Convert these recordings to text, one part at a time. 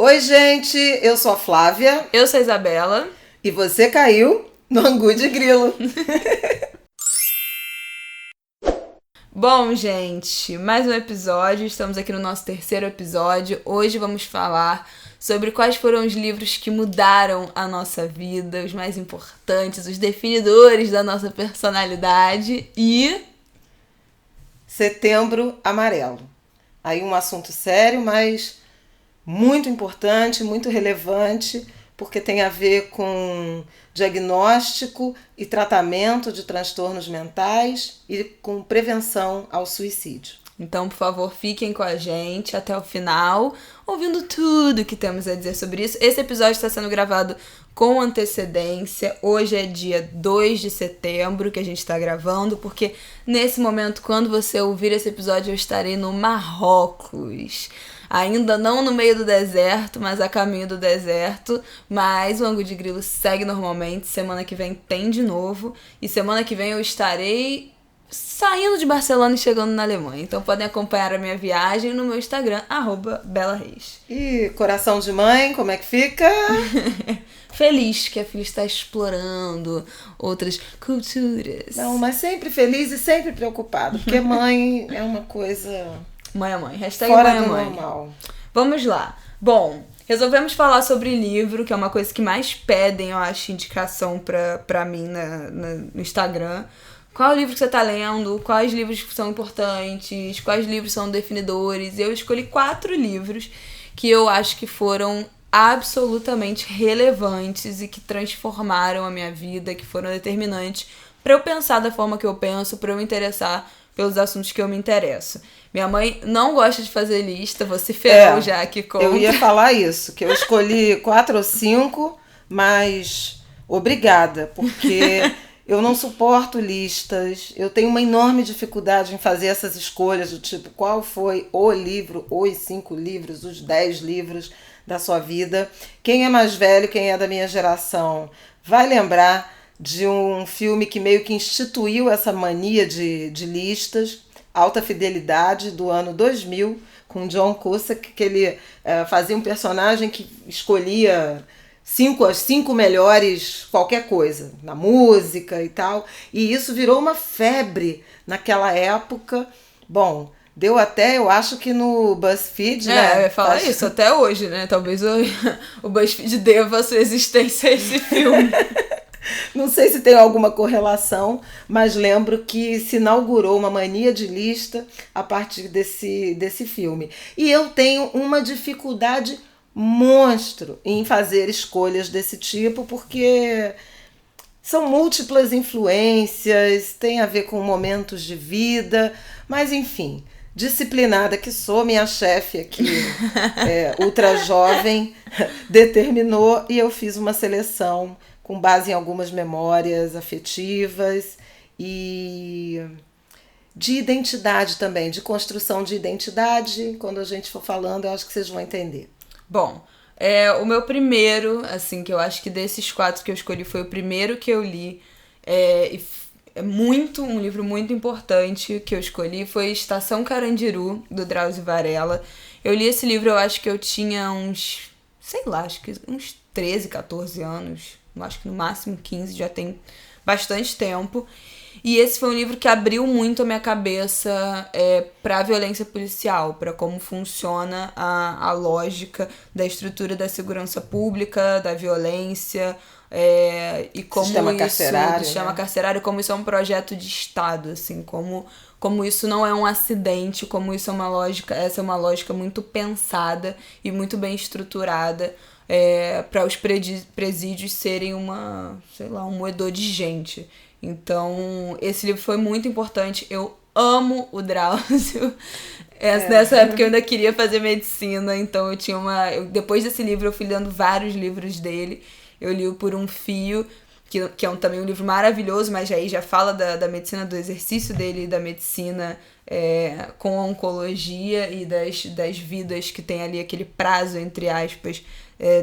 Oi, gente, eu sou a Flávia. Eu sou a Isabela. E você caiu no Angu de Grilo. Bom, gente, mais um episódio. Estamos aqui no nosso terceiro episódio. Hoje vamos falar sobre quais foram os livros que mudaram a nossa vida, os mais importantes, os definidores da nossa personalidade e... Setembro Amarelo. Aí um assunto sério, mas muito importante, muito relevante, porque tem a ver com diagnóstico e tratamento de transtornos mentais e com prevenção ao suicídio. Então, por favor, fiquem com a gente até o final, ouvindo tudo que temos a dizer sobre isso. Esse episódio está sendo gravado com antecedência. Hoje é dia 2 de setembro que a gente está gravando, porque nesse momento, quando você ouvir esse episódio, eu estarei no Marrocos. Ainda não no meio do deserto, mas a caminho do deserto. Mas o Angu de Grilo segue normalmente. Semana que vem tem de novo. E semana que vem eu estarei saindo de Barcelona e chegando na Alemanha. Então podem acompanhar a minha viagem no meu Instagram, @BelaReis. E coração de mãe, como é que fica? Feliz que a filha está explorando outras culturas. Não, mas sempre feliz e sempre preocupado, porque mãe é uma coisa... Mãe é mãe. Hashtag fora mãe é do mãe. normal. Vamos lá. Bom, resolvemos falar sobre livro, que é uma coisa que mais pedem, eu acho, indicação pra mim no Instagram. Qual livro que você tá lendo? Quais livros são importantes? Quais livros são definidores? Eu escolhi 4 livros que eu acho que foram absolutamente relevantes e que transformaram a minha vida, que foram determinantes pra eu pensar da forma que eu penso, pra eu me interessar pelos assuntos que eu me interesso. Minha mãe não gosta de fazer lista, você ferrou já aqui com... Eu ia falar isso, que eu escolhi 4 ou 5, mas obrigada, porque eu não suporto listas, eu tenho uma enorme dificuldade em fazer essas escolhas do tipo, qual foi o livro, os 5 livros, os 10 livros da sua vida. Quem é mais velho, quem é da minha geração, vai lembrar de um filme que meio que instituiu essa mania de listas, Alta Fidelidade, do ano 2000, com John Cusack, que ele fazia um personagem que escolhia as 5 melhores qualquer coisa, na música e tal, e isso virou uma febre naquela época. Bom, deu até, eu acho que no BuzzFeed, né? Eu ia falar isso, até hoje, né? Talvez o BuzzFeed deva a sua existência a esse filme. Não sei se tem alguma correlação, mas lembro que se inaugurou uma mania de lista a partir desse filme. E eu tenho uma dificuldade monstro em fazer escolhas desse tipo, porque são múltiplas influências, tem a ver com momentos de vida, mas enfim, disciplinada que sou, minha chefe aqui, ultra jovem, determinou e eu fiz uma seleção com base em algumas memórias afetivas e de identidade também, de construção de identidade. Quando a gente for falando, eu acho que vocês vão entender. Bom, o meu primeiro, assim, que eu acho que desses 4 que eu escolhi foi o primeiro que eu li, é um livro muito importante que eu escolhi, foi Estação Carandiru, do Drauzio Varela. Eu li esse livro, eu acho que eu tinha uns 13, 14 anos, acho que no máximo 15, já tem bastante tempo. E esse foi um livro que abriu muito a minha cabeça para a violência policial, para como funciona a lógica da estrutura da segurança pública, da violência, e como sistema carcerário, como isso é um projeto de Estado, assim, como isso não é um acidente, como isso é uma lógica, essa é uma lógica muito pensada e muito bem estruturada, para os presídios serem um moedor de gente. Então, esse livro foi muito importante. Eu amo o Drauzio. Nessa época eu ainda queria fazer medicina, então depois desse livro eu fui lendo vários livros dele. Eu li o Por um Fio, que é também um livro maravilhoso, mas aí já fala da medicina, do exercício dele, da medicina com a oncologia e das vidas que tem ali aquele prazo, entre aspas,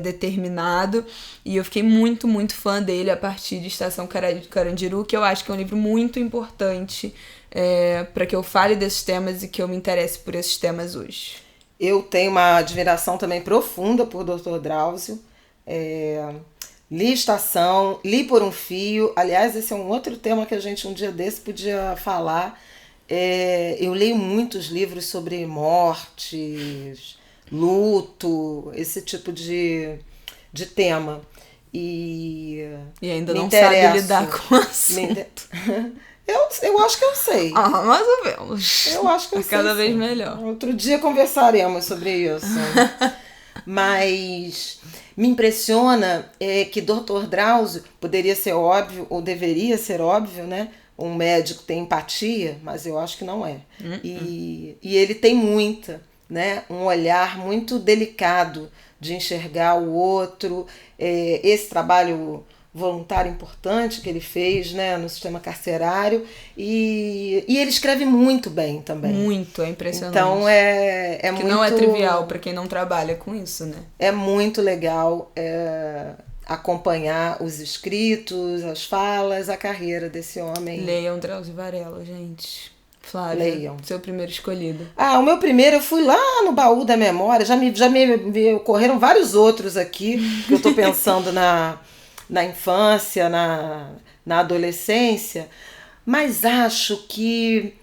determinado. E eu fiquei muito, muito fã dele a partir de Estação Carandiru, que eu acho que é um livro muito importante para que eu fale desses temas e que eu me interesse por esses temas hoje. Eu tenho uma admiração também profunda por Dr. Drauzio. Li Estação, li Por um Fio. Aliás, esse é um outro tema que a gente um dia desse podia falar. Eu leio muitos livros sobre mortes, luto, esse tipo de tema. E ainda não sabe lidar com o assunto. Eu acho que eu sei. Mais ou menos. Eu acho que eu sei. Cada vez melhor. Outro dia conversaremos sobre isso. Mas me impressiona que Dr. Drauzio poderia ser óbvio, ou deveria ser óbvio, né? Um médico tem empatia, mas eu acho que não é. E ele tem muita, né? Um olhar muito delicado de enxergar o outro. Esse trabalho voluntário importante que ele fez, né, no sistema carcerário, e ele escreve muito bem também. Muito, é impressionante. Então que muito... não é trivial para quem não trabalha com isso, né? É muito legal acompanhar os escritos, as falas, a carreira desse homem. Leiam Drauzio Varela, gente. Flávia, leiam. Seu primeiro escolhido. O meu primeiro, eu fui lá no baú da memória, já me ocorreram vários outros aqui, que eu estou pensando na infância, na adolescência, mas acho que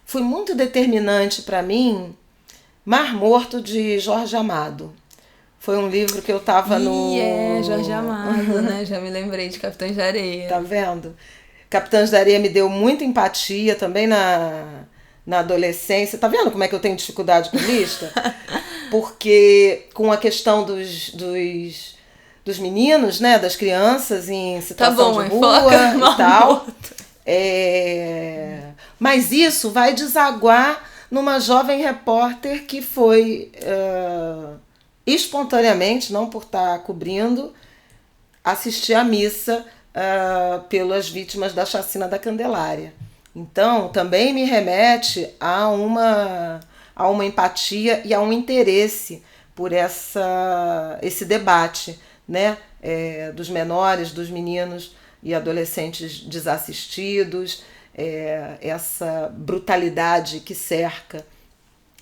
foi muito determinante para mim Mar Morto, de Jorge Amado. Foi um livro que eu estava Jorge Amado, né? Já me lembrei de Capitães da Areia. Tá vendo? Capitães da Areia me deu muita empatia também na adolescência. Tá vendo como é que eu tenho dificuldade com lista? Porque com a questão dos meninos, né, das crianças em situação de rua e tal. Mas isso vai desaguar numa jovem repórter que foi espontaneamente, não por estar cobrindo, assistir à missa pelas vítimas da chacina da Candelária. Então, também me remete a uma empatia e a um interesse por esse debate, né? Dos menores, dos meninos e adolescentes desassistidos, essa brutalidade que cerca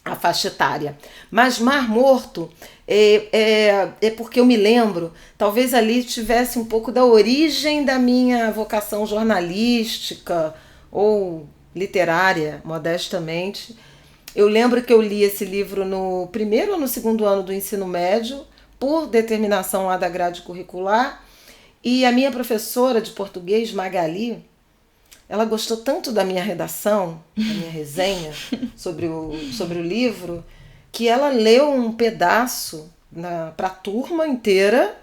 a faixa etária. Mas Mar Morto é porque eu me lembro, talvez ali tivesse um pouco da origem da minha vocação jornalística ou literária, modestamente. Eu lembro que eu li esse livro no primeiro ou no segundo ano do ensino médio, por determinação lá da grade curricular, e a minha professora de português, Magali, ela gostou tanto da minha redação, da minha resenha sobre o livro, que ela leu um pedaço para a turma inteira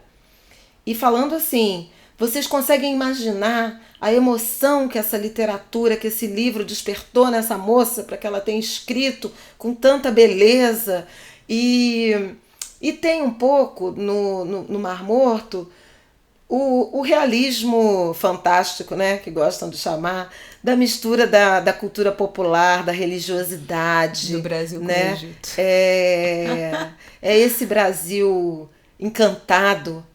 e falando assim: vocês conseguem imaginar a emoção que essa literatura, que esse livro despertou nessa moça para que ela tenha escrito com tanta beleza? E tem um pouco no Mar Morto o realismo fantástico, né, que gostam de chamar, da mistura da cultura popular, da religiosidade. Do Brasil, né? Com o Egito. É esse Brasil encantado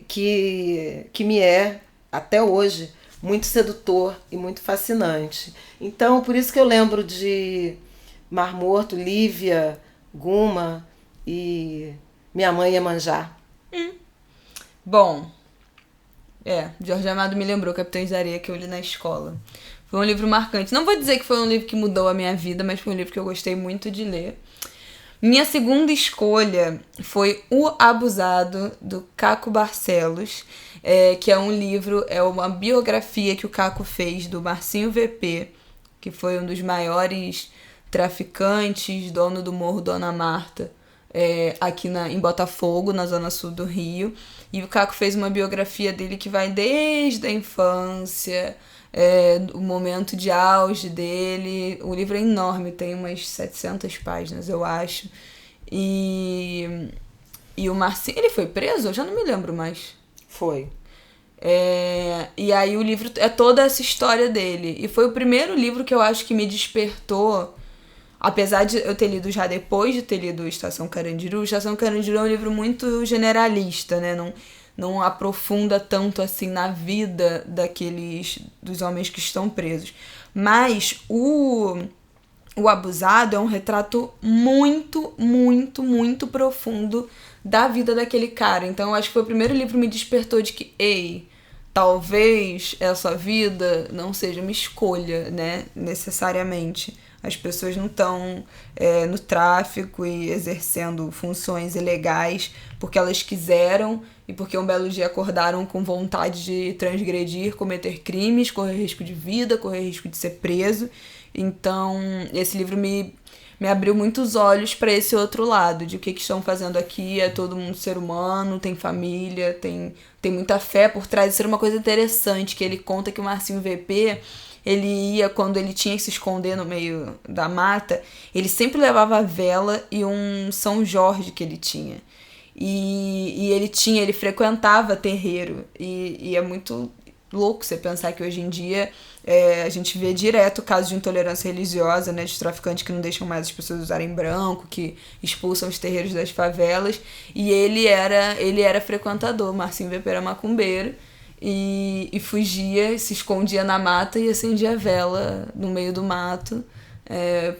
que me é, até hoje, muito sedutor e muito fascinante. Então, por isso que eu lembro de Mar Morto, Lívia, Guma e Minha Mãe Iemanjá. Bom, Jorge Amado me lembrou Capitães da Areia, que eu li na escola. Foi um livro marcante. Não vou dizer que foi um livro que mudou a minha vida, mas foi um livro que eu gostei muito de ler. Minha segunda escolha foi O Abusado, do Caco Barcelos, que é um livro, é uma biografia que o Caco fez do Marcinho VP, que foi um dos maiores traficantes, dono do Morro Dona Marta, aqui em Botafogo, na zona sul do Rio. E o Caco fez uma biografia dele que vai desde a infância, o momento de auge dele. O livro é enorme, tem umas 700 páginas, eu acho. E o Marcinho, ele foi preso? Eu já não me lembro mais. Foi. E aí o livro é toda essa história dele. E foi o primeiro livro que eu acho que me despertou, apesar de eu ter lido já depois de ter lido Estação Carandiru. Estação Carandiru é um livro muito generalista, né? Não aprofunda tanto assim na vida dos homens que estão presos. Mas o O Abusado é um retrato muito, muito, muito profundo da vida daquele cara. Então, eu acho que foi o primeiro livro que me despertou de que, ei, talvez essa vida não seja uma escolha, né, necessariamente. As pessoas não estão no tráfico e exercendo funções ilegais porque elas quiseram e porque um belo dia acordaram com vontade de transgredir, cometer crimes, correr risco de vida, correr risco de ser preso. Então, esse livro me abriu muitos olhos para esse outro lado, de o que estão fazendo aqui, é todo mundo ser humano, tem família, tem muita fé por trás. Isso era uma coisa interessante, que ele conta que o Marcinho VP, ele ia, quando ele tinha que se esconder no meio da mata, ele sempre levava a vela e um São Jorge que ele tinha. E ele frequentava terreiro. E é muito louco você pensar que hoje em dia a gente vê direto casos de intolerância religiosa, né, de traficantes que não deixam mais as pessoas usarem branco, que expulsam os terreiros das favelas. E ele era frequentador. Marcinho VP era macumbeiro. E fugia, se escondia na mata e acendia a vela no meio do mato,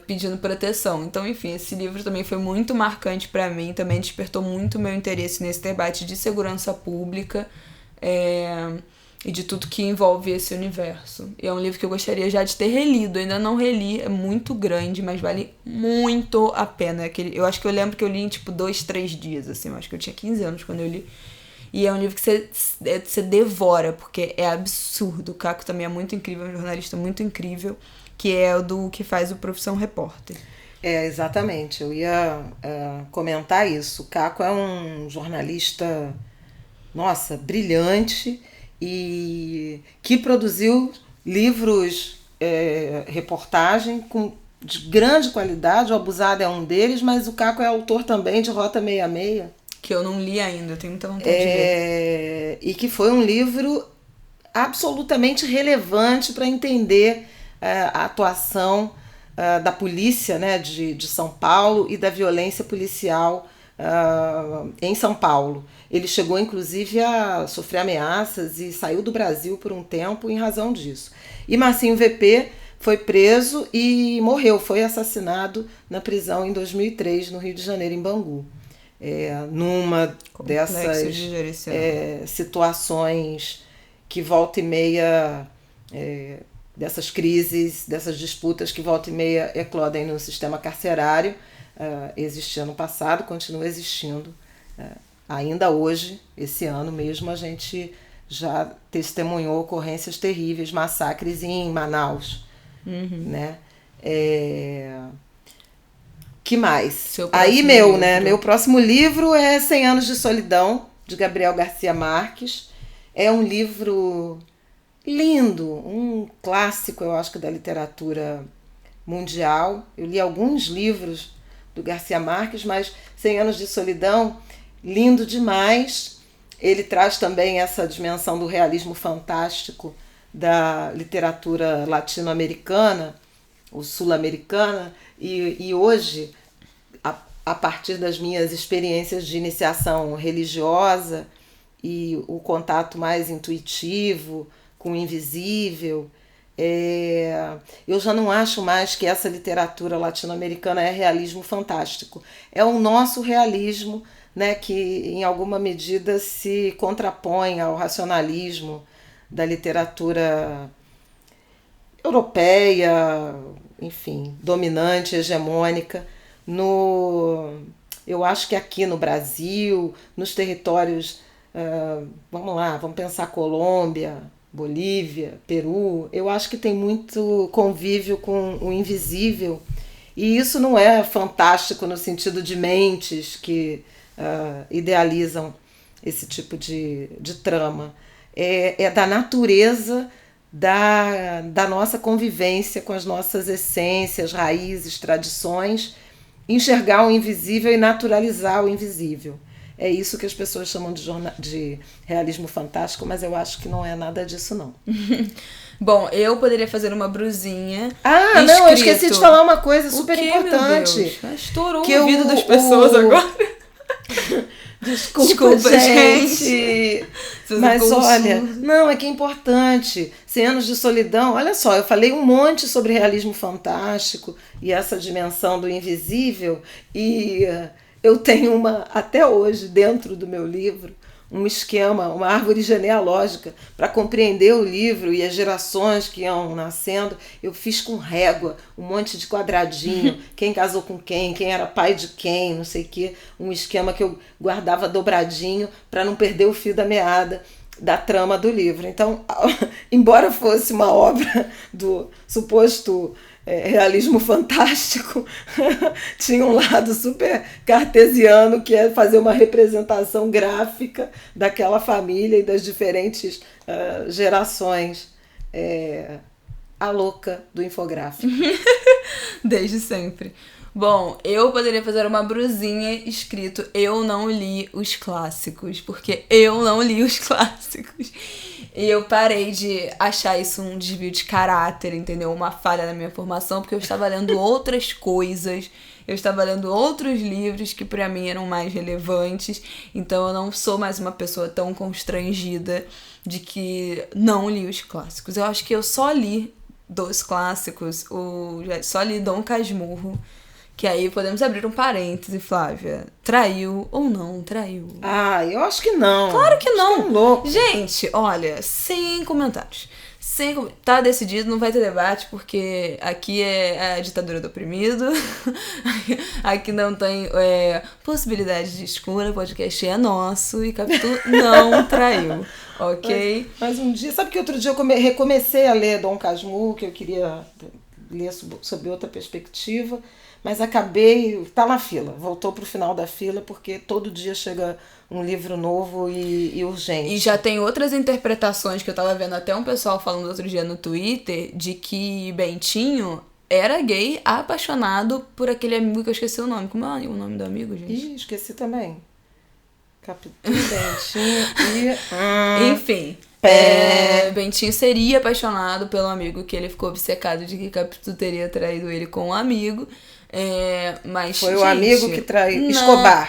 pedindo proteção. Então, enfim, esse livro também foi muito marcante para mim, também despertou muito meu interesse nesse debate de segurança pública e de tudo que envolve esse universo. E é um livro que eu gostaria já de ter relido, ainda não reli, é muito grande, mas vale muito a pena. Eu acho que eu lembro que eu li em 2, 3 dias, assim, eu acho que eu tinha 15 anos quando eu li. E é um livro que você devora, porque é absurdo. O Caco também é muito incrível, é um jornalista muito incrível, que é o do que faz o Profissão Repórter. Exatamente. Eu ia comentar isso. O Caco é um jornalista, nossa, brilhante, e que produziu livros, reportagem de grande qualidade. O Abusado é um deles, mas o Caco é autor também de Rota 66. Que eu não li ainda, eu tenho muita vontade de ler. E que foi um livro absolutamente relevante para entender a atuação da polícia, né, de São Paulo e da violência policial em São Paulo. Ele chegou, inclusive, a sofrer ameaças e saiu do Brasil por um tempo em razão disso. E Marcinho VP foi preso e morreu, foi assassinado na prisão em 2003, no Rio de Janeiro, em Bangu. Numa dessas situações que volta e meia, dessas crises, dessas disputas que volta e meia eclodem no sistema carcerário, existia no passado, continua existindo. Ainda hoje, esse ano mesmo, a gente já testemunhou ocorrências terríveis, massacres em Manaus. Né? Que mais? Aí meu próximo livro é 100 Anos de Solidão, de Gabriel Garcia Marques. É um livro lindo, um clássico, eu acho que da literatura mundial. Eu li alguns livros do Garcia Marques, mas 100 Anos de Solidão, lindo demais. Ele traz também essa dimensão do realismo fantástico da literatura latino-americana, ou sul-americana, e hoje, a partir das minhas experiências de iniciação religiosa e o contato mais intuitivo com o invisível, eu já não acho mais que essa literatura latino-americana é realismo fantástico. É o nosso realismo, né, que em alguma medida se contrapõe ao racionalismo da literatura europeia, enfim, dominante, hegemônica. Eu acho que aqui no Brasil, nos territórios, vamos pensar Colômbia, Bolívia, Peru, eu acho que tem muito convívio com o invisível, e isso não é fantástico no sentido de mentes que idealizam esse tipo de trama. É da natureza da nossa convivência com as nossas essências, raízes, tradições, enxergar o invisível e naturalizar o invisível. É isso que as pessoas chamam de realismo fantástico, mas eu acho que não é nada disso, não. Bom, eu poderia fazer uma brusinha. Não, eu esqueci de falar uma coisa super importante. Estourou o ouvido das pessoas agora. Desculpa, gente. Mas olha, não, é que é importante. 100 anos de solidão. Olha só, eu falei um monte sobre realismo fantástico e essa dimensão do invisível. E eu tenho até hoje, dentro do meu livro, um esquema, uma árvore genealógica para compreender o livro e as gerações que iam nascendo. Eu fiz com régua, um monte de quadradinho, quem casou com quem era pai de quem, não sei o quê. Um esquema que eu guardava dobradinho para não perder o fio da meada da trama do livro. Então, embora fosse uma obra do suposto realismo fantástico, tinha um lado super cartesiano, que é fazer uma representação gráfica daquela família e das diferentes gerações. A louca do infográfico. Desde sempre. Bom, eu poderia fazer uma brusinha escrito "Eu não li os clássicos", porque eu não li os clássicos. E eu parei de achar isso um desvio de caráter, entendeu? Uma falha na minha formação, porque eu estava lendo outras coisas, eu estava lendo outros livros que pra mim eram mais relevantes, então eu não sou mais uma pessoa tão constrangida de que não li os clássicos. Eu acho que eu só li dos clássicos, só li Dom Casmurro. Que aí podemos abrir um parêntese, Flávia. Traiu ou não traiu? Ah, eu acho que não. Claro que não. Acho que é louco. Gente, olha, sem comentários. Tá decidido, não vai ter debate, porque aqui é a ditadura do oprimido. Aqui não tem possibilidade de escolha, o podcast é nosso e Capitu não traiu, ok? Mas um dia, sabe que outro dia eu recomecei a ler Dom Casmurro, que eu queria ler sob outra perspectiva, mas tá na fila, voltou pro final da fila, porque todo dia chega um livro novo e urgente. E já tem outras interpretações que eu tava vendo até um pessoal falando outro dia no Twitter, de que Bentinho era gay apaixonado por aquele amigo que eu esqueci o nome. Como é o nome do amigo, gente? Ih, esqueci também. Capitu, Bentinho e... Enfim... Bentinho seria apaixonado pelo amigo, que ele ficou obcecado de que Capitu teria traído ele com um amigo. Mas, foi o amigo que traiu.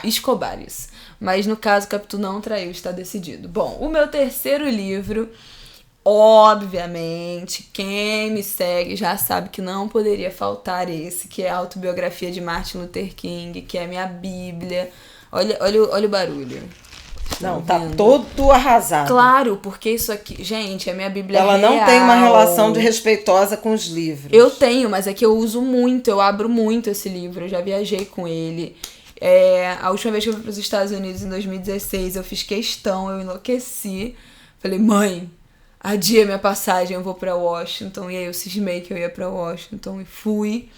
Escobar, isso. Mas no caso, Capitu não traiu, está decidido. Bom, o meu terceiro livro, obviamente, quem me segue já sabe que não poderia faltar esse, que é a autobiografia de Martin Luther King, que é a minha bíblia. Olha o barulho. Não, tá todo arrasado. Claro, porque isso aqui... Gente, é minha bíblia real. Ela não tem uma relação respeitosa com os livros. Eu tenho, mas é que eu uso muito, eu abro muito esse livro. Eu já viajei com ele. A última vez que eu fui para os Estados Unidos, em 2016, eu fiz questão, eu enlouqueci. Falei, mãe, adia minha passagem, eu vou para Washington. E aí eu cismei que eu ia para Washington e fui.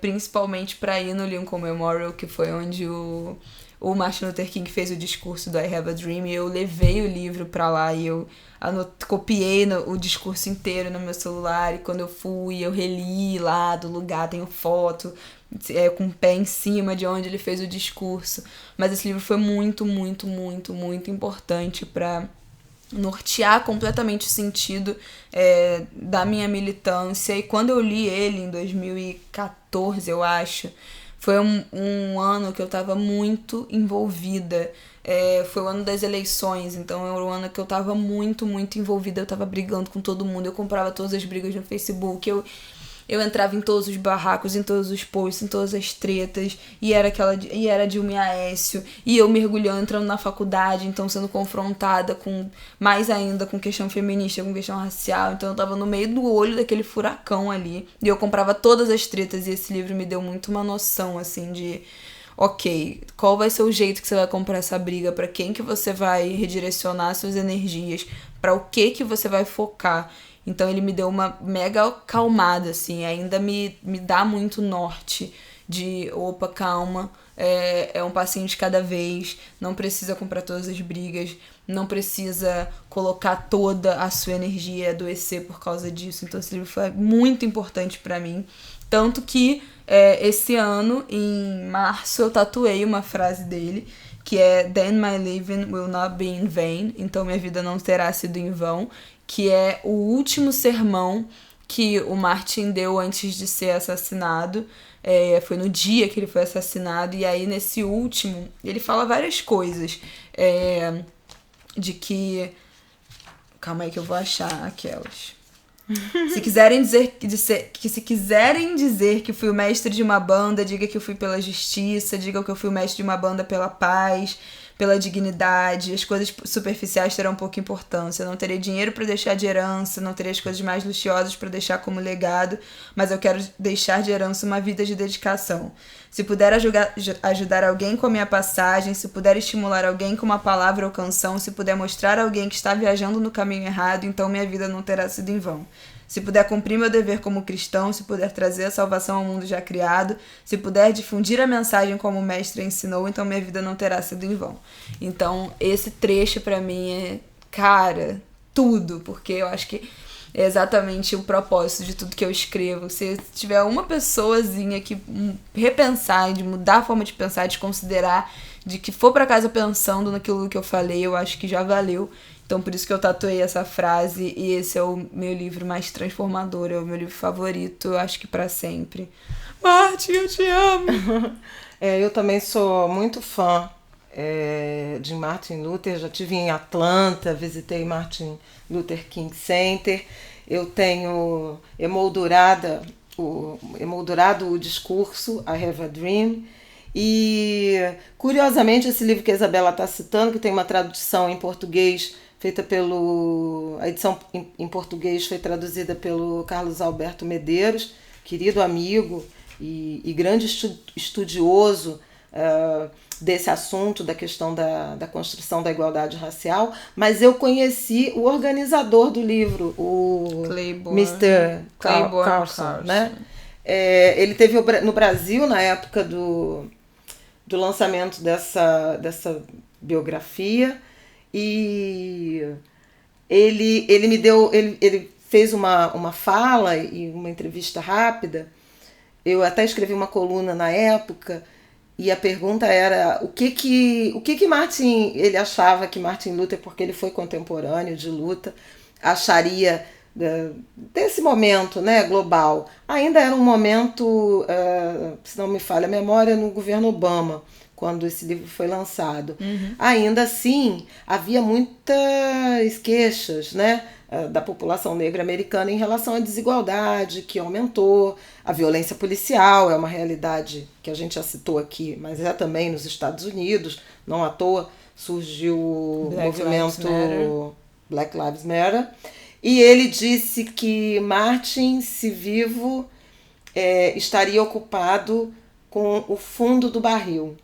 Principalmente para ir no Lincoln Memorial, que foi onde o Martin Luther King fez o discurso do I Have a Dream, e eu levei o livro pra lá e eu copiei o discurso inteiro no meu celular, e quando eu fui, eu reli lá do lugar, tenho foto com o pé em cima de onde ele fez o discurso. Mas esse livro foi muito, muito, muito, muito importante pra nortear completamente o sentido da minha militância. E quando eu li ele em 2014, eu acho, foi um ano que eu tava muito envolvida. Foi o ano das eleições, então era o ano que eu tava muito, muito envolvida. Eu tava brigando com todo mundo, eu comprava todas as brigas no Facebook, eu entrava em todos os barracos, em todos os posts, em todas as tretas, e era Dilma e Aécio, e eu mergulhando, entrando na faculdade, então sendo confrontada mais ainda com questão feminista, com questão racial. Então eu tava no meio do olho daquele furacão ali, e eu comprava todas as tretas, e esse livro me deu muito uma noção, assim, de... Ok, qual vai ser o jeito que você vai comprar essa briga? Pra quem que você vai redirecionar suas energias? Pra o que você vai focar? Então ele me deu uma mega calmada, assim, ainda me dá muito norte de, opa, calma, é um passinho de cada vez, não precisa comprar todas as brigas, não precisa colocar toda a sua energia e adoecer por causa disso. Então esse livro foi muito importante pra mim, tanto que esse ano, em março, eu tatuei uma frase dele, que é "Then my living will not be in vain", então minha vida não terá sido em vão, que é o último sermão que o Martin deu antes de ser assassinado. Foi no dia que ele foi assassinado. E aí, nesse último, ele fala várias coisas. De que... Calma aí que eu vou achar aquelas. Se quiserem dizer que fui o mestre de uma banda, diga que eu fui pela justiça, diga que eu fui o mestre de uma banda pela paz, pela dignidade. As coisas superficiais terão pouca importância. Eu não terei dinheiro para deixar de herança, não terei as coisas mais luxuosas para deixar como legado, mas eu quero deixar de herança uma vida de dedicação. Se puder ajudar alguém com a minha passagem, se puder estimular alguém com uma palavra ou canção, se puder mostrar a alguém que está viajando no caminho errado, então minha vida não terá sido em vão. Se puder cumprir meu dever como cristão, se puder trazer a salvação ao mundo já criado, se puder difundir a mensagem como o mestre ensinou, então minha vida não terá sido em vão. Então, esse trecho pra mim é, cara, tudo, porque eu acho que é exatamente o propósito de tudo que eu escrevo. Se tiver uma pessoazinha que repensar, de mudar a forma de pensar, de considerar, de que for pra casa pensando naquilo que eu falei, eu acho que já valeu. Então, por isso que eu tatuei essa frase, e esse é o meu livro mais transformador, é o meu livro favorito, eu acho que pra sempre. Martin, eu te amo! Eu também sou muito fã de Martin Luther, já estive em Atlanta, visitei Martin Luther King Center, eu tenho emoldurado o discurso I Have a Dream, e curiosamente esse livro que a Isabela está citando, que tem uma tradução em português feita a edição em português foi traduzida pelo Carlos Alberto Medeiros, querido amigo e grande estudioso desse assunto, da questão da construção da igualdade racial, mas eu conheci o organizador do livro, o Mr. Carson, né? Ele teve no Brasil na época do lançamento dessa biografia, e ele fez uma fala e uma entrevista rápida. Eu até escrevi uma coluna na época, e a pergunta era o que Martin, ele achava que Martin Luther, porque ele foi contemporâneo de luta, acharia desse momento, né, global. Ainda era um momento, se não me falha a memória, no governo Obama, quando esse livro foi lançado. Ainda assim, havia muitas queixas, né, da população negra americana em relação à desigualdade que aumentou, a violência policial é uma realidade que a gente já citou aqui, mas é também nos Estados Unidos, não à toa surgiu o movimento Black Lives Matter, e ele disse que Martin, se vivo, estaria ocupado com o fundo do barril.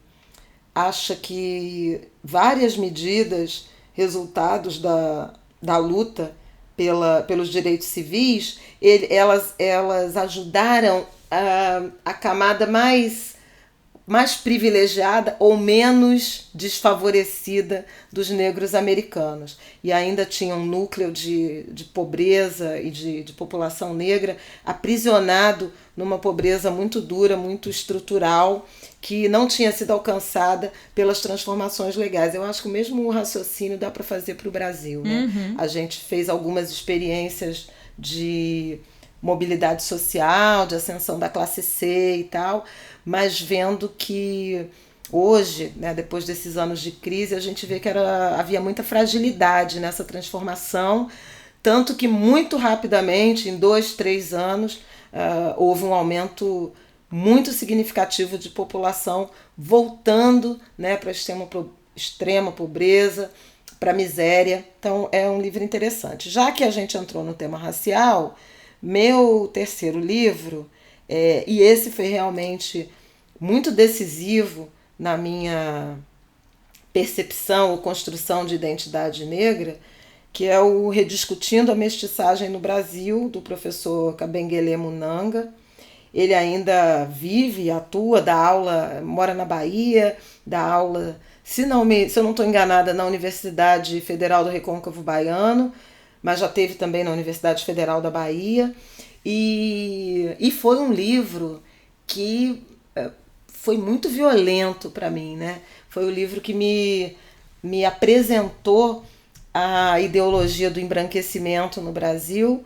Acha que várias medidas, resultados da luta pelos direitos civis, elas ajudaram a camada mais privilegiada ou menos desfavorecida dos negros americanos. E ainda tinha um núcleo de pobreza e de população negra aprisionado numa pobreza muito dura, muito estrutural, que não tinha sido alcançada pelas transformações legais. Eu acho que o mesmo raciocínio dá para fazer para o Brasil, né? A gente fez algumas experiências de mobilidade social, de ascensão da classe C e tal, mas vendo que hoje, né, depois desses anos de crise, a gente vê que havia muita fragilidade nessa transformação, tanto que muito rapidamente, em 2-3 anos, houve um aumento muito significativo de população voltando, né, para extrema pobreza, para a miséria. Então é um livro interessante. Já que a gente entrou no tema racial, meu terceiro livro, e esse foi realmente muito decisivo na minha percepção ou construção de identidade negra, que é o Rediscutindo a Mestiçagem no Brasil, do professor Kabengele Munanga. Ele ainda vive e atua, dá aula, mora na Bahia, dá aula, se eu não estou enganada, na Universidade Federal do Recôncavo Baiano, mas já teve também na Universidade Federal da Bahia. E foi um livro que foi muito violento para mim, né? Foi o livro que me apresentou a ideologia do embranquecimento no Brasil,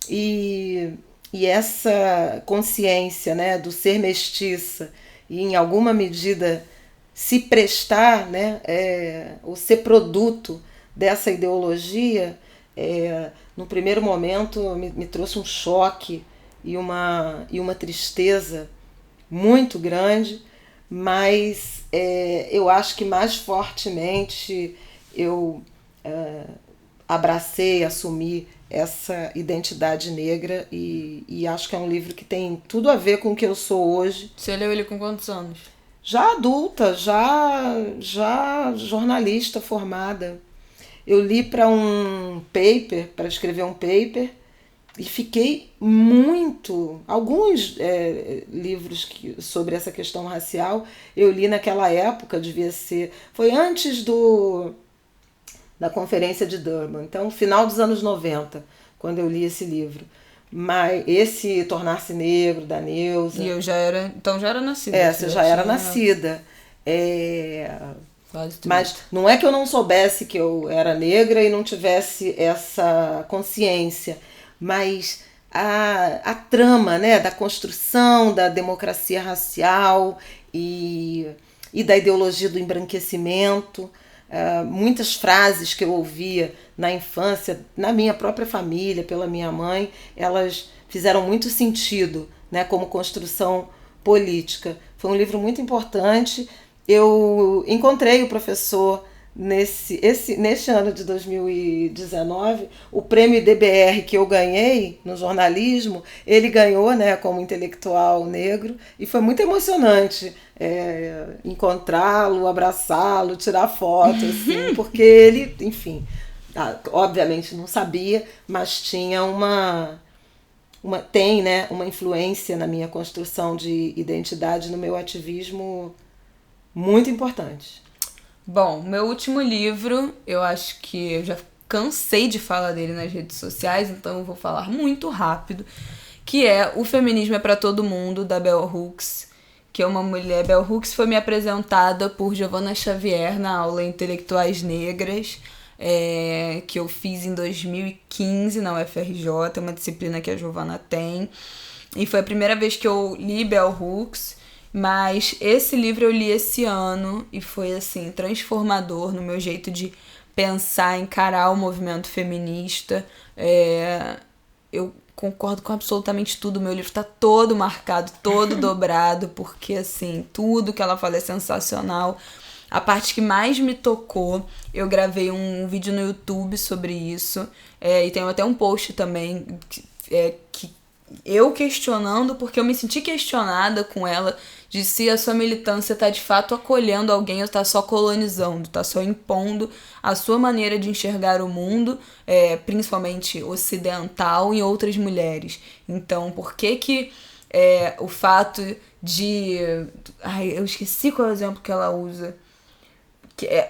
E essa consciência, né, do ser mestiça e, em alguma medida, se prestar, né, ou ser produto dessa ideologia, no primeiro momento me trouxe um choque e uma tristeza muito grande, mas eu acho que mais fortemente eu abracei, assumi essa identidade negra e acho que é um livro que tem tudo a ver com o que eu sou hoje. Você leu ele com quantos anos? Já adulta, já jornalista formada. Eu li para para escrever um paper, e fiquei muito... Alguns livros sobre essa questão racial eu li naquela época, devia ser... Foi antes da Conferência de Durban, então final dos anos 90, quando eu li esse livro. Mas esse Tornar-se Negro, da Neuza... E eu já era... Então já era nascida. Você já era nascida. Mas não é que eu não soubesse que eu era negra e não tivesse essa consciência, mas a trama, né, da construção da democracia racial e da ideologia do embranquecimento, muitas frases que eu ouvia na infância, na minha própria família, pela minha mãe, elas fizeram muito sentido, né, como construção política. Foi um livro muito importante. Eu encontrei o professor neste ano de 2019, o prêmio IDBR que eu ganhei no jornalismo, ele ganhou, né, como intelectual negro, e foi muito emocionante encontrá-lo, abraçá-lo, tirar foto, assim, porque ele, enfim, obviamente não sabia, mas tinha tem, né, uma influência na minha construção de identidade, no meu ativismo, muito importante. Bom, meu último livro, eu acho que eu já cansei de falar dele nas redes sociais, então eu vou falar muito rápido, que é O Feminismo é para Todo Mundo, da Bell Hooks, que é uma mulher... Bell Hooks foi me apresentada por Giovanna Xavier na aula Intelectuais Negras, que eu fiz em 2015 na UFRJ, é uma disciplina que a Giovanna tem, e foi a primeira vez que eu li Bell Hooks. Mas esse livro eu li esse ano e foi, assim, transformador no meu jeito de pensar, encarar o movimento feminista. Eu concordo com absolutamente tudo. Meu livro tá todo marcado, todo dobrado, porque, assim, tudo que ela fala é sensacional. A parte que mais me tocou, eu gravei um vídeo no YouTube sobre isso. E tem até um post também que eu questionando, porque eu me senti questionada com ela, de se a sua militância tá de fato acolhendo alguém ou tá só colonizando, tá só impondo a sua maneira de enxergar o mundo, principalmente ocidental, em outras mulheres. Então, por que o fato de... eu esqueci qual é o exemplo que ela usa.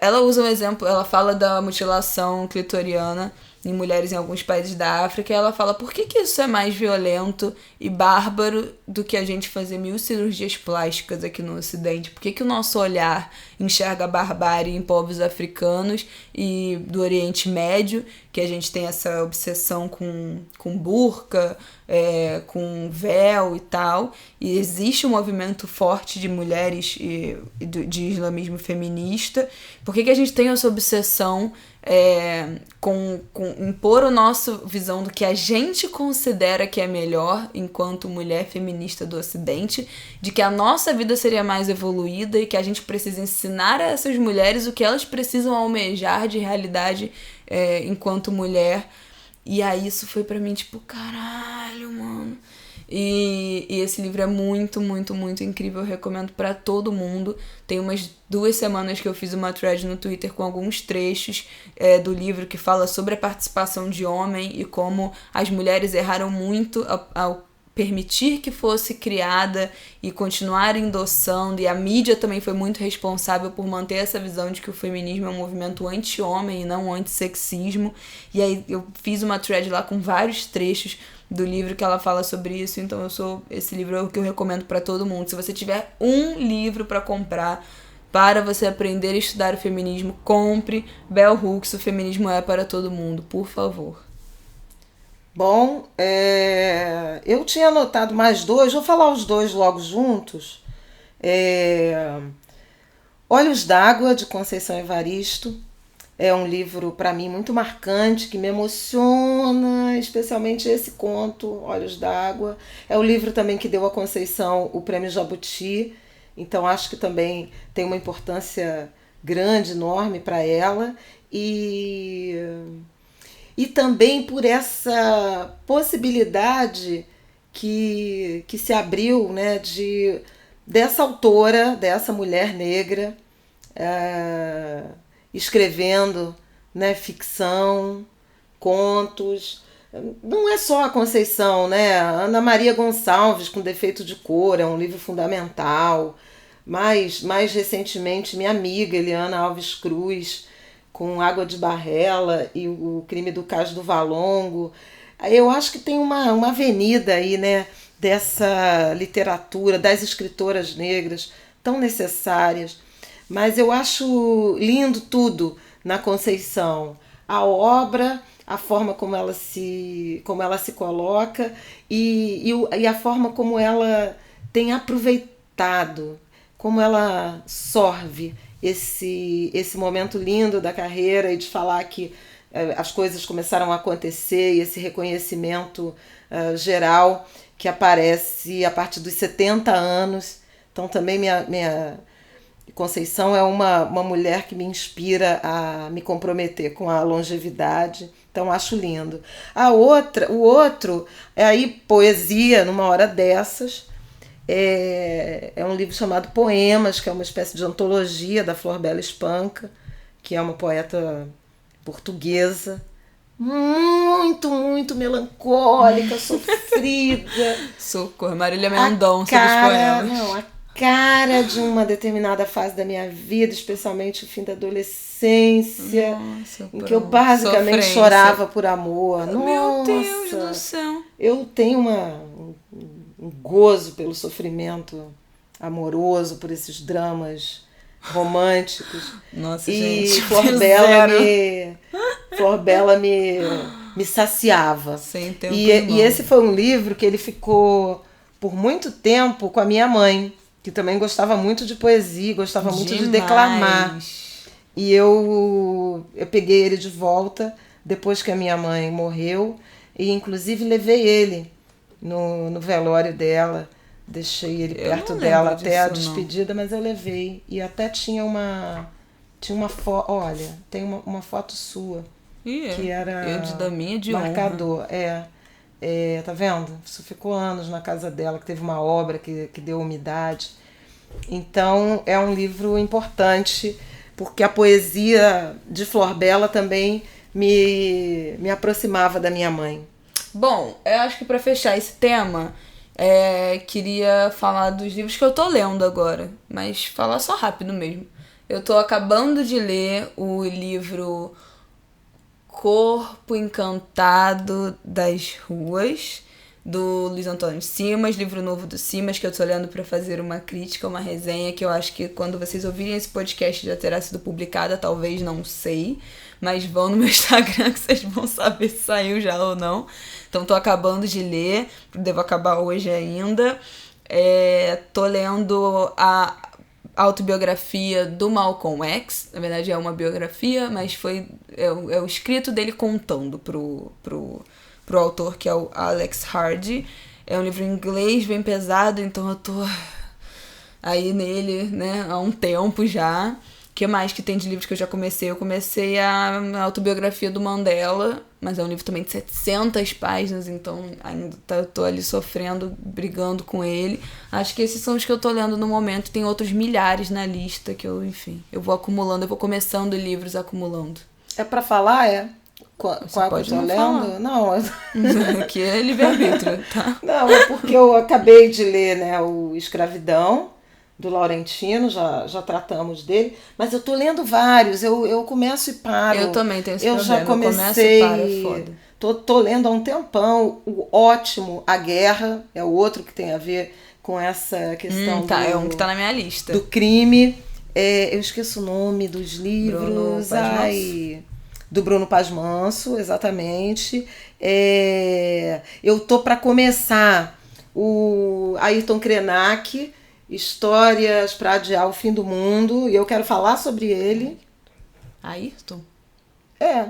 Ela usa um exemplo, ela fala da mutilação clitoriana em mulheres em alguns países da África, e ela fala por que isso é mais violento e bárbaro do que a gente fazer 1000 cirurgias plásticas aqui no Ocidente? Por que o nosso olhar enxerga a barbárie em povos africanos e do Oriente Médio, que a gente tem essa obsessão com burca, com véu e tal, e existe um movimento forte de mulheres de islamismo feminista? Por que a gente tem essa obsessão com impor a nossa visão do que a gente considera que é melhor enquanto mulher feminista do Ocidente, de que a nossa vida seria mais evoluída e que a gente precisa ensinar a essas mulheres o que elas precisam almejar de realidade enquanto mulher? E aí isso foi pra mim tipo, caralho, mano. E esse livro é muito, muito, muito incrível. Eu recomendo pra todo mundo. Tem umas 2 semanas que eu fiz uma thread no Twitter com alguns trechos do livro que fala sobre a participação de homem e como as mulheres erraram muito ao permitir que fosse criada e continuar endossando, e a mídia também foi muito responsável por manter essa visão de que o feminismo é um movimento anti-homem e não anti-sexismo. E aí eu fiz uma thread lá com vários trechos do livro que ela fala sobre isso. Então esse livro é o que eu recomendo para todo mundo. Se você tiver um livro para comprar para você aprender a estudar o feminismo, compre Bell Hooks, O Feminismo é para Todo Mundo, por favor. Bom, eu tinha anotado mais dois, vou falar os dois logo juntos. É, Olhos d'Água, de Conceição Evaristo. É um livro, para mim, muito marcante, que me emociona, especialmente esse conto, Olhos d'Água. É o livro também que deu a Conceição o Prêmio Jabuti, então acho que também tem uma importância grande, enorme para ela. E, e também por essa possibilidade que se abriu, né, dessa autora, dessa mulher negra, é, escrevendo, né, ficção, contos. Não é só a Conceição, né? A Ana Maria Gonçalves, com Defeito de Cor, é um livro fundamental. Mais recentemente, minha amiga Eliana Alves Cruz, com Água de Barrela e o Crime do Cais do Valongo. Eu acho que tem uma avenida aí, né, dessa literatura, das escritoras negras tão necessárias. Mas eu acho lindo tudo na Conceição. A obra, a forma como ela se coloca e a forma como ela tem aproveitado, como ela sorve esse momento lindo da carreira e de falar que as coisas começaram a acontecer e esse reconhecimento geral que aparece a partir dos 70 anos. Então também minha Conceição é uma mulher que me inspira a me comprometer com a longevidade. Então acho lindo. O outro é aí poesia numa hora dessas. É um livro chamado Poemas, que é uma espécie de antologia da Flor Bela Espanca, que é uma poeta portuguesa, muito, muito melancólica, sofrida. Socorro, Marília Mendonça dos poemas. Não, a cara de uma determinada fase da minha vida, especialmente o fim da adolescência, Nossa, em que eu basicamente sofrência. chorava por amor. Meu Deus Nossa, do céu. eu tenho um gozo pelo sofrimento amoroso, por esses dramas românticos. Nossa, E gente. Flor Bela me saciava. Sem tempo E esse foi um livro que ele ficou por muito tempo com a minha mãe, que também gostava muito de poesia, gostava muito de declamar. E eu peguei ele de volta depois que a minha mãe morreu e inclusive levei ele no velório dela. Deixei ele perto dela até a despedida, mas eu levei. E até tinha uma foto, olha, tem uma foto sua. Que era eu da minha de marcador. Honra. Tá vendo? Isso ficou anos na casa dela, que teve uma obra que deu umidade. Então é um livro importante, porque a poesia de Flor Bela também me aproximava da minha mãe. Bom, eu acho que para fechar esse tema, queria falar dos livros que eu tô lendo agora, mas falar só rápido mesmo. Eu tô acabando de ler o livro Corpo Encantado das Ruas, do Luiz Antônio Simas, livro novo do Simas, que eu tô lendo para fazer uma crítica, uma resenha, que eu acho que quando vocês ouvirem esse podcast já terá sido publicada, talvez, não sei, mas vão no meu Instagram que vocês vão saber se saiu já ou não. Então tô acabando de ler, devo acabar hoje ainda. Tô lendo a autobiografia do Malcolm X. Na verdade é uma biografia, mas é o escrito dele contando pro autor, que é o Alex Hardy. É um livro em inglês bem pesado, então eu tô aí nele, né, há um tempo já. O que mais que tem de livros que eu já comecei? Eu comecei a autobiografia do Mandela, mas é um livro também de 700 páginas, então ainda eu tô ali sofrendo, brigando com ele. Acho que esses são os que eu tô lendo no momento. Tem outros milhares na lista que eu vou acumulando, eu vou começando livros acumulando. É pra falar, Qual que eu tô lendo? Falar. Não. Aqui é livre-arbítrio, tá? Não, é porque eu acabei de ler, né, o Escravidão, do Laurentino, já tratamos dele, mas eu tô lendo vários, eu começo e paro. Eu também tenho esse problema. Eu já comecei, eu começo e paro, é foda. Tô lendo há um tempão o ótimo A Guerra, é o outro que tem a ver com essa questão é um que tá na minha lista. Do crime. Eu esqueço o nome dos livros. Do Bruno Paz Manso, exatamente. Eu tô para começar o Ayrton Krenak, Histórias para Adiar o Fim do Mundo, e eu quero falar sobre ele. Ayrton?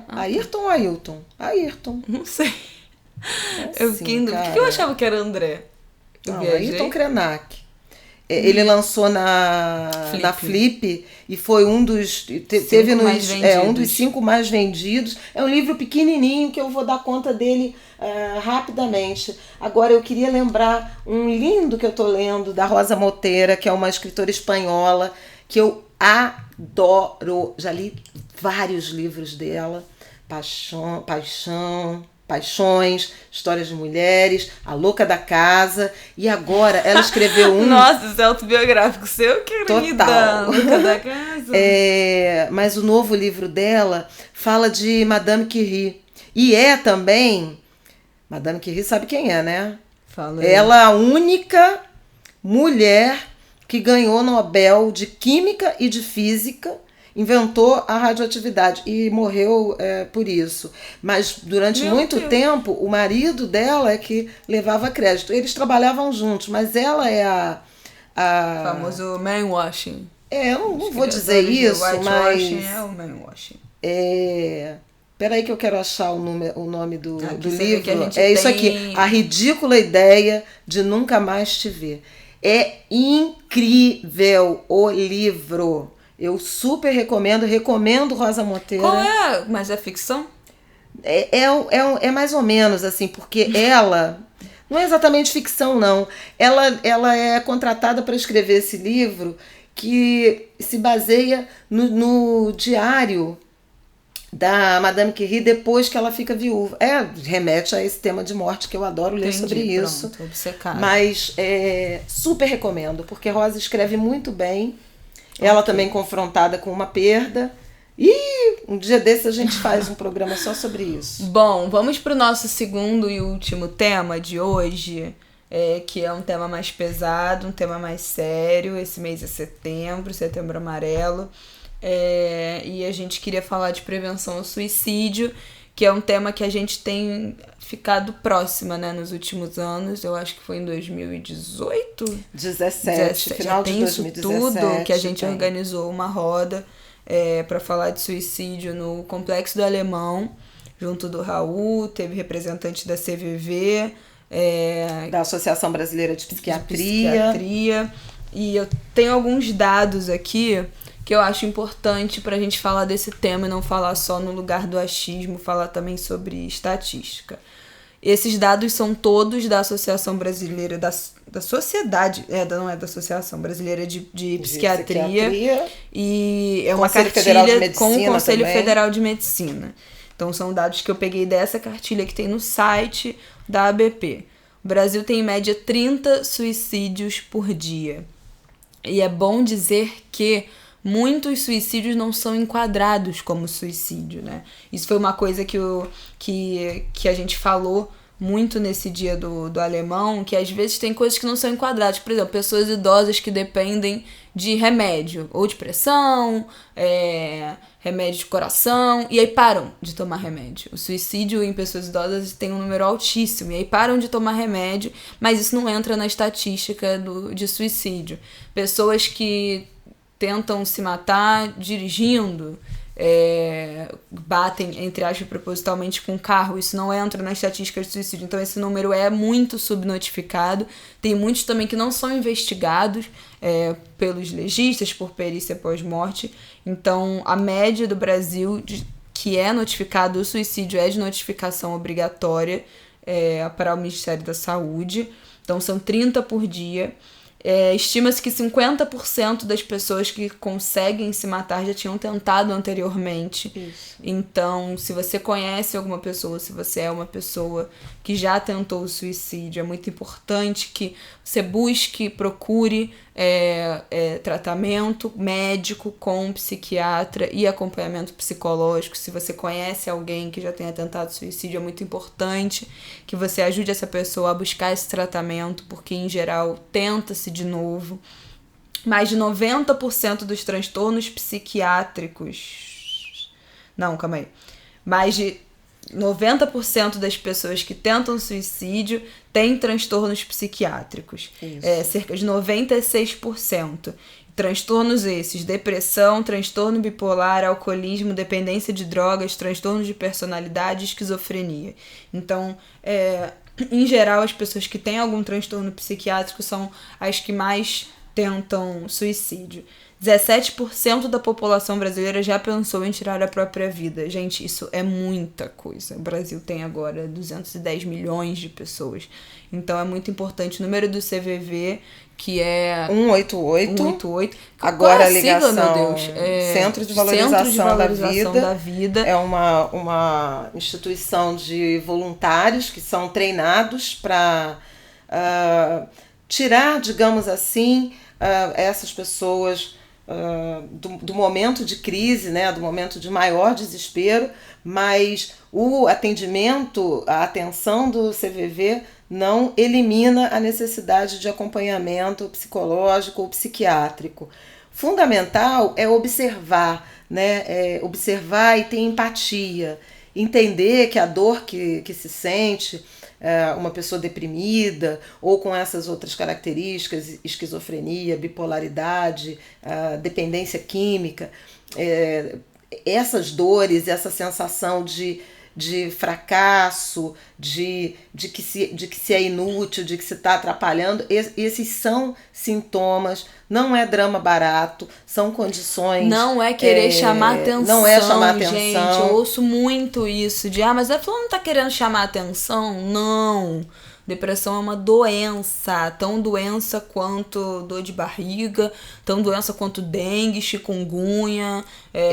Ayrton ou Ailton? Ayrton. Não sei. É assim, Por que eu achava que era André? Não, Ayrton Krenak. Ele lançou na Flip e foi um dos um dos 5 mais vendidos. É um livro pequenininho que eu vou dar conta dele rapidamente. Agora eu queria lembrar um lindo que eu tô lendo da Rosa Moteira, que é uma escritora espanhola que eu adoro. Já li vários livros dela. Paixões, Histórias de Mulheres, A Louca da Casa, e agora ela escreveu um... Nossa, isso é autobiográfico seu, querida. Total. Louca da Casa. Mas o novo livro dela fala de Madame Curie, e também... Madame Curie sabe quem é, né? Fala aí. Ela é a única mulher que ganhou Nobel de Química e de Física, inventou a radioatividade e morreu por isso. Mas durante muito tempo, o marido dela é que levava crédito. Eles trabalhavam juntos, mas ela é a famoso man-washing. Eu não vou dizer isso, mas... é o man-washing. Peraí que eu quero achar o nome do livro. Isso isso aqui, A Ridícula Ideia de Nunca Mais Te Ver. É incrível o livro. Eu super recomendo Rosa Moteira. Qual é? Mas é ficção? É mais ou menos assim, porque ela... Não é exatamente ficção, não. Ela é contratada para escrever esse livro que se baseia no diário da Madame Curie depois que ela fica viúva. Remete a esse tema de morte que eu adoro ler sobre isso. Pronto, obcecada. Mas super recomendo, porque Rosa escreve muito bem. Ela também confrontada com uma perda. E um dia desse a gente faz um programa só sobre isso. Bom, vamos para o nosso segundo e último tema de hoje, que é um tema mais pesado, um tema mais sério. Esse mês é Setembro Amarelo. E a gente queria falar de prevenção ao suicídio, que é um tema que a gente tem ficado próxima, né, nos últimos anos. Eu acho que foi em 2018? 17, final de 2017. Tudo que a gente organizou uma roda para falar de suicídio no Complexo do Alemão, junto do Raul, teve representante da CVV, da Associação Brasileira de Psiquiatria. E eu tenho alguns dados aqui que eu acho importante para a gente falar desse tema e não falar só no lugar do achismo, falar também sobre estatística. Esses dados são todos da Associação Brasileira, da Sociedade, não é da Associação Brasileira de Psiquiatria, e é uma cartilha com o Conselho Federal de Medicina. Então são dados que eu peguei dessa cartilha que tem no site da ABP. O Brasil tem em média 30 suicídios por dia. E é bom dizer que muitos suicídios não são enquadrados como suicídio, né? Isso foi uma coisa que a gente falou muito nesse dia do alemão, que às vezes tem coisas que não são enquadradas. Por exemplo, pessoas idosas que dependem de remédio, ou de pressão, remédio de coração, e aí param de tomar remédio. O suicídio em pessoas idosas tem um número altíssimo, e aí param de tomar remédio, mas isso não entra na estatística de suicídio. Pessoas que tentam se matar dirigindo, batem, entre aspas, propositalmente com o carro, isso não entra na estatística de suicídio. Então esse número é muito subnotificado. Tem muitos também que não são investigados pelos legistas, por perícia pós-morte. Então a média do Brasil que é notificado o suicídio é de notificação obrigatória para o Ministério da Saúde. Então são 30 por dia. Estima-se que 50% das pessoas que conseguem se matar já tinham tentado anteriormente. Isso. Então, se você conhece alguma pessoa, se você é uma pessoa que já tentou o suicídio, é muito importante que você procure tratamento médico com psiquiatra e acompanhamento psicológico. Se você conhece alguém que já tenha tentado suicídio, é muito importante que você ajude essa pessoa a buscar esse tratamento, porque, em geral, tenta-se de novo. Mais de 90% dos transtornos psiquiátricos... Não, calma aí. mais de 90% das pessoas que tentam suicídio têm transtornos psiquiátricos. Cerca de 96%. Transtornos esses: depressão, transtorno bipolar, alcoolismo, dependência de drogas, transtorno de personalidade e esquizofrenia. Então, em geral, as pessoas que têm algum transtorno psiquiátrico são as que mais tentam suicídio. 17% da população brasileira já pensou em tirar a própria vida. Gente, isso é muita coisa. O Brasil tem agora 210 milhões de pessoas. Então é muito importante. O número do CVV, que é 188. Agora a ligação, sigla, meu Deus? Centro de Valorização, da Vida. É uma instituição de voluntários que são treinados para tirar, digamos assim, essas pessoas do momento de crise, né, do momento de maior desespero, mas o atendimento, a atenção do CVV não elimina a necessidade de acompanhamento psicológico ou psiquiátrico. Fundamental é observar, né, observar e ter empatia, entender que a dor que se sente, uma pessoa deprimida ou com essas outras características, esquizofrenia, bipolaridade, dependência química, essas dores, essa sensação de fracasso, de que se é inútil, de que se está atrapalhando, esses são sintomas, não é drama barato, são condições... Não é querer chamar atenção, não é chamar atenção. Gente, eu ouço muito isso, mas a pessoa não está querendo chamar atenção? Não. Depressão é uma doença, tão doença quanto dor de barriga, tão doença quanto dengue, chikungunya,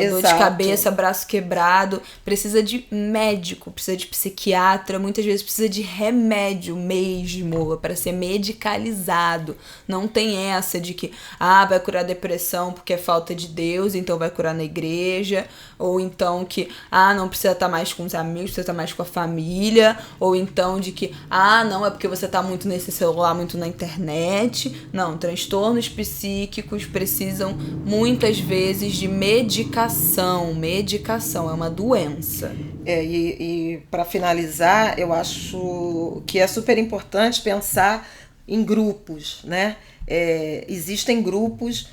dor de cabeça, braço quebrado. Precisa de médico, precisa de psiquiatra, muitas vezes precisa de remédio mesmo para ser medicalizado. Não tem essa de que vai curar depressão porque é falta de Deus, então vai curar na igreja, ou então que não precisa estar mais com os amigos, precisa estar mais com a família, ou então de que não, é porque você tá muito nesse celular, muito na internet. Não, transtornos psíquicos precisam muitas vezes de medicação. Medicação é uma doença. E para finalizar, eu acho que é super importante pensar em grupos, né? Existem grupos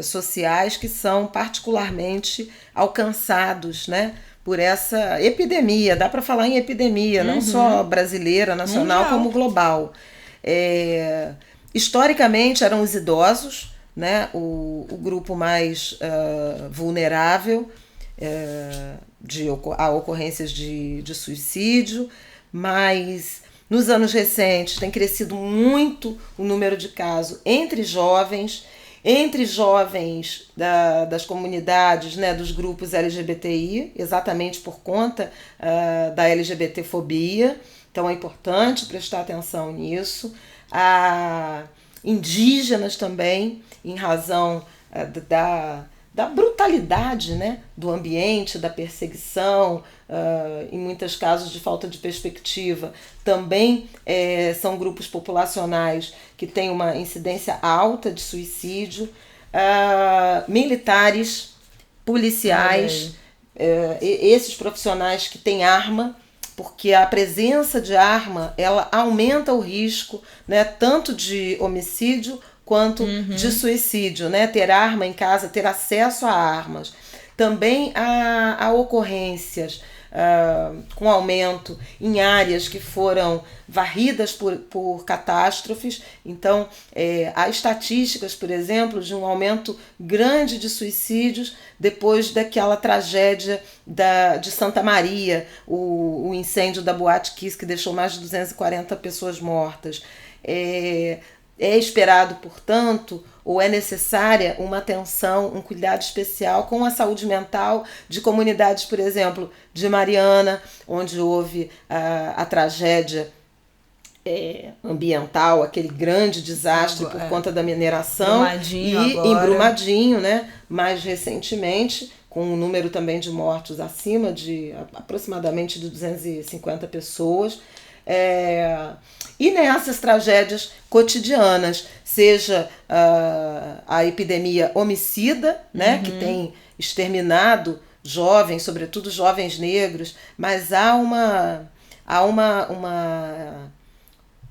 sociais que são particularmente alcançados, né, por essa epidemia. Dá para falar em epidemia, não só brasileira, nacional, como global. Historicamente eram os idosos, né, o grupo mais vulnerável a ocorrências de suicídio, mas nos anos recentes tem crescido muito o número de casos entre jovens das comunidades, né, dos grupos LGBTI, exatamente por conta da LGBTfobia. Então é importante prestar atenção nisso. Indígenas também, em razão da brutalidade, né, do ambiente, da perseguição, em muitos casos de falta de perspectiva. Também são grupos populacionais que têm uma incidência alta de suicídio. Militares, policiais, esses profissionais que têm arma, porque a presença de arma ela aumenta o risco, né, tanto de homicídio quanto de suicídio, né? Ter arma em casa, ter acesso a armas. Também há ocorrências com aumento em áreas que foram varridas por catástrofes. Então, há estatísticas, por exemplo, de um aumento grande de suicídios depois daquela tragédia de Santa Maria, o incêndio da Boate Kiss, que deixou mais de 240 pessoas mortas. É esperado, portanto, ou é necessária uma atenção, um cuidado especial com a saúde mental de comunidades, por exemplo, de Mariana, onde houve a tragédia ambiental, aquele grande desastre por conta da mineração. Em Brumadinho, né, mais recentemente, com um número também de mortos acima de aproximadamente de 250 pessoas. E nessas tragédias cotidianas, seja a epidemia homicida, né, que tem exterminado jovens, sobretudo jovens negros, mas há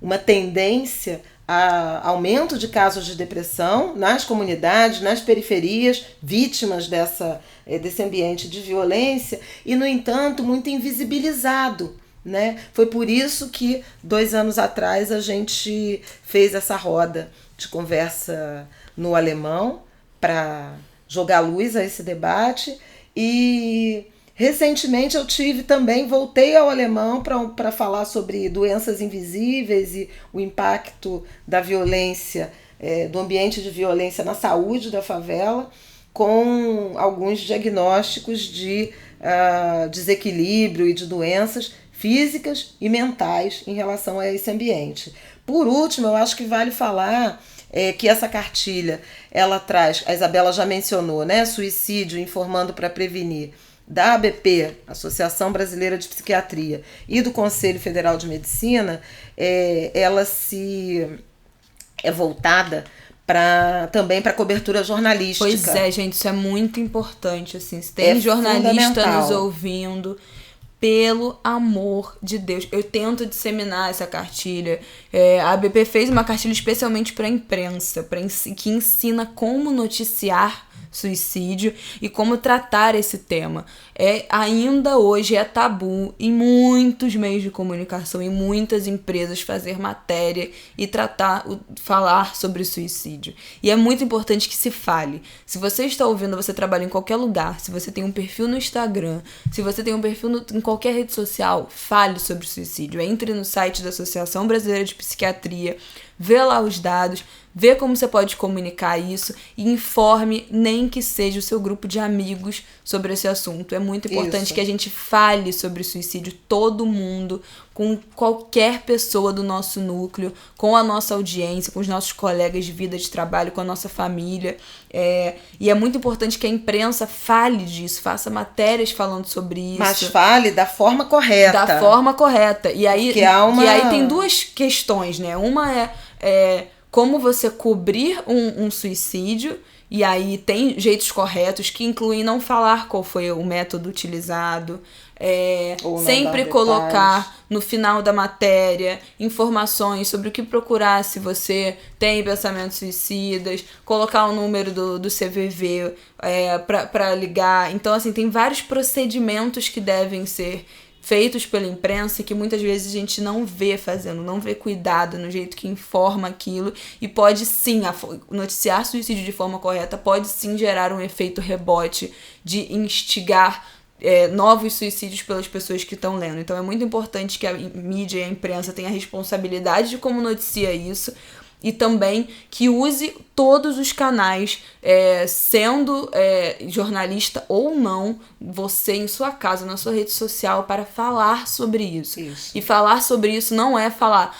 uma tendência a aumento de casos de depressão nas comunidades, nas periferias, vítimas desse ambiente de violência e, no entanto, muito invisibilizado, né? Foi por isso que 2 anos atrás a gente fez essa roda de conversa no Alemão para jogar luz a esse debate. E recentemente eu voltei ao Alemão para falar sobre doenças invisíveis e o impacto da violência, do ambiente de violência na saúde da favela, com alguns diagnósticos de desequilíbrio e de doenças físicas e mentais em relação a esse ambiente. Por último, eu acho que vale falar que essa cartilha, ela traz, a Isabela já mencionou, né, suicídio informando para prevenir, da ABP, Associação Brasileira de Psiquiatria, e do Conselho Federal de Medicina, ela é voltada também para cobertura jornalística. Pois é, gente, isso é muito importante, assim, se tem jornalista nos ouvindo, pelo amor de Deus, eu tento disseminar essa cartilha. A ABP fez uma cartilha especialmente para a imprensa, que ensina como noticiar suicídio e como tratar esse tema. Ainda hoje é tabu em muitos meios de comunicação, em muitas empresas, fazer matéria e falar sobre suicídio. E é muito importante que se fale. Se você está ouvindo, você trabalha em qualquer lugar, se você tem um perfil no Instagram, se você tem um perfil em qualquer rede social, fale sobre suicídio. Entre no site da Associação Brasileira de Psiquiatria, vê lá os dados, vê como você pode comunicar isso e informe, nem que seja o seu grupo de amigos, sobre esse assunto. É muito importante que a gente fale sobre suicídio, todo mundo, com qualquer pessoa do nosso núcleo, com a nossa audiência, com os nossos colegas de vida de trabalho, com a nossa família. E é muito importante que a imprensa fale disso, faça matérias falando sobre isso. Mas fale da forma correta. Da forma correta. E aí tem 2 questões, né? Uma é como você cobrir um suicídio, e aí tem jeitos corretos que incluem não falar qual foi o método utilizado, sempre colocar no final da matéria informações sobre o que procurar se você tem pensamentos suicidas, colocar o número do CVV para ligar. Então, assim, tem vários procedimentos que devem ser feitos pela imprensa que muitas vezes a gente não vê fazendo, não vê cuidado no jeito que informa aquilo, e pode sim, noticiar suicídio de forma correta pode sim gerar um efeito rebote de instigar novos suicídios pelas pessoas que estão lendo. Então é muito importante que a mídia e a imprensa tenham a responsabilidade de como noticia isso, e também que use todos os canais, sendo jornalista ou não, você em sua casa, na sua rede social, para falar sobre isso. E falar sobre isso não é falar,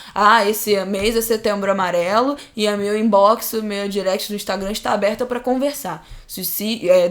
esse mês é Setembro Amarelo e o meu inbox, o meu direct do Instagram está aberto para conversar.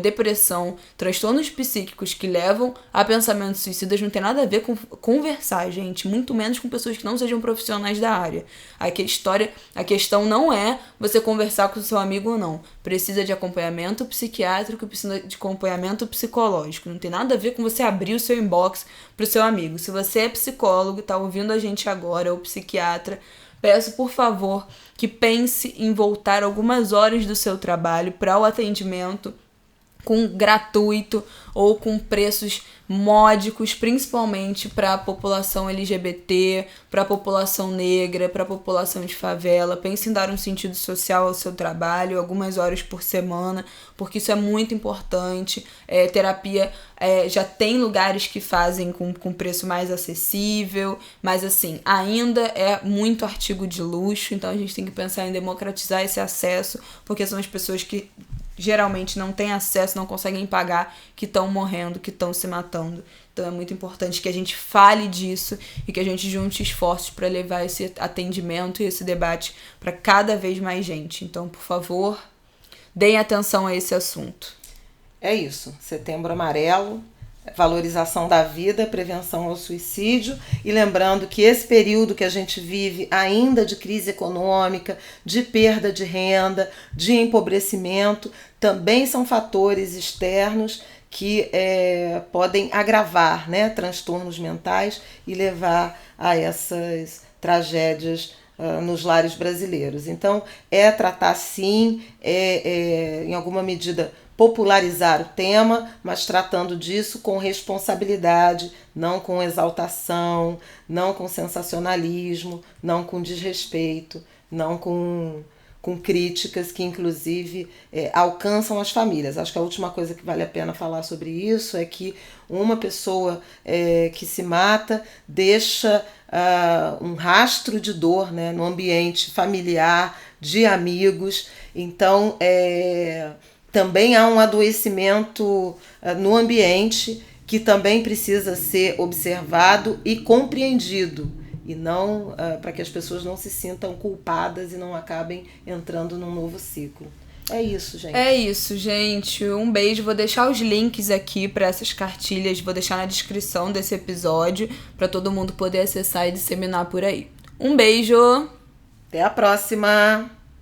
Depressão, transtornos psíquicos que levam a pensamentos suicidas não tem nada a ver com conversar, gente, muito menos com pessoas que não sejam profissionais da área. A questão não é você conversar com o seu amigo ou não. Precisa de acompanhamento psiquiátrico, precisa de acompanhamento psicológico. Não tem nada a ver com você abrir o seu inbox pro seu amigo. Se você é psicólogo, tá ouvindo a gente agora, ou psiquiatra, peço, por favor, que pense em voltar algumas horas do seu trabalho para o atendimento gratuito ou com preços módicos, principalmente para a população LGBT, para a população negra, para a população de favela. Pense em dar um sentido social ao seu trabalho, algumas horas por semana, porque isso é muito importante. Terapia, já tem lugares que fazem com preço mais acessível, mas assim, ainda é muito artigo de luxo, então a gente tem que pensar em democratizar esse acesso, porque são as pessoas que geralmente não têm acesso, não conseguem pagar, que estão morrendo, que estão se matando. Então é muito importante que a gente fale disso e que a gente junte esforços para levar esse atendimento e esse debate para cada vez mais gente. Então, por favor, deem atenção a esse assunto. É isso. Setembro Amarelo, valorização da vida, prevenção ao suicídio, e lembrando que esse período que a gente vive ainda de crise econômica, de perda de renda, de empobrecimento, também são fatores externos que podem agravar, né, transtornos mentais e levar a essas tragédias nos lares brasileiros. Então, tratar sim, em alguma medida popularizar o tema, mas tratando disso com responsabilidade, não com exaltação, não com sensacionalismo, não com desrespeito, não com críticas que, inclusive, alcançam as famílias. Acho que a última coisa que vale a pena falar sobre isso é que uma pessoa que se mata deixa um rastro de dor, né, no ambiente familiar, de amigos. Então, também há um adoecimento no ambiente que também precisa ser observado e compreendido, e não para que as pessoas não se sintam culpadas e não acabem entrando num novo ciclo. É isso, gente. É isso, gente. Um beijo. Vou deixar os links aqui para essas cartilhas, vou deixar na descrição desse episódio para todo mundo poder acessar e disseminar por aí. Um beijo! Até a próxima!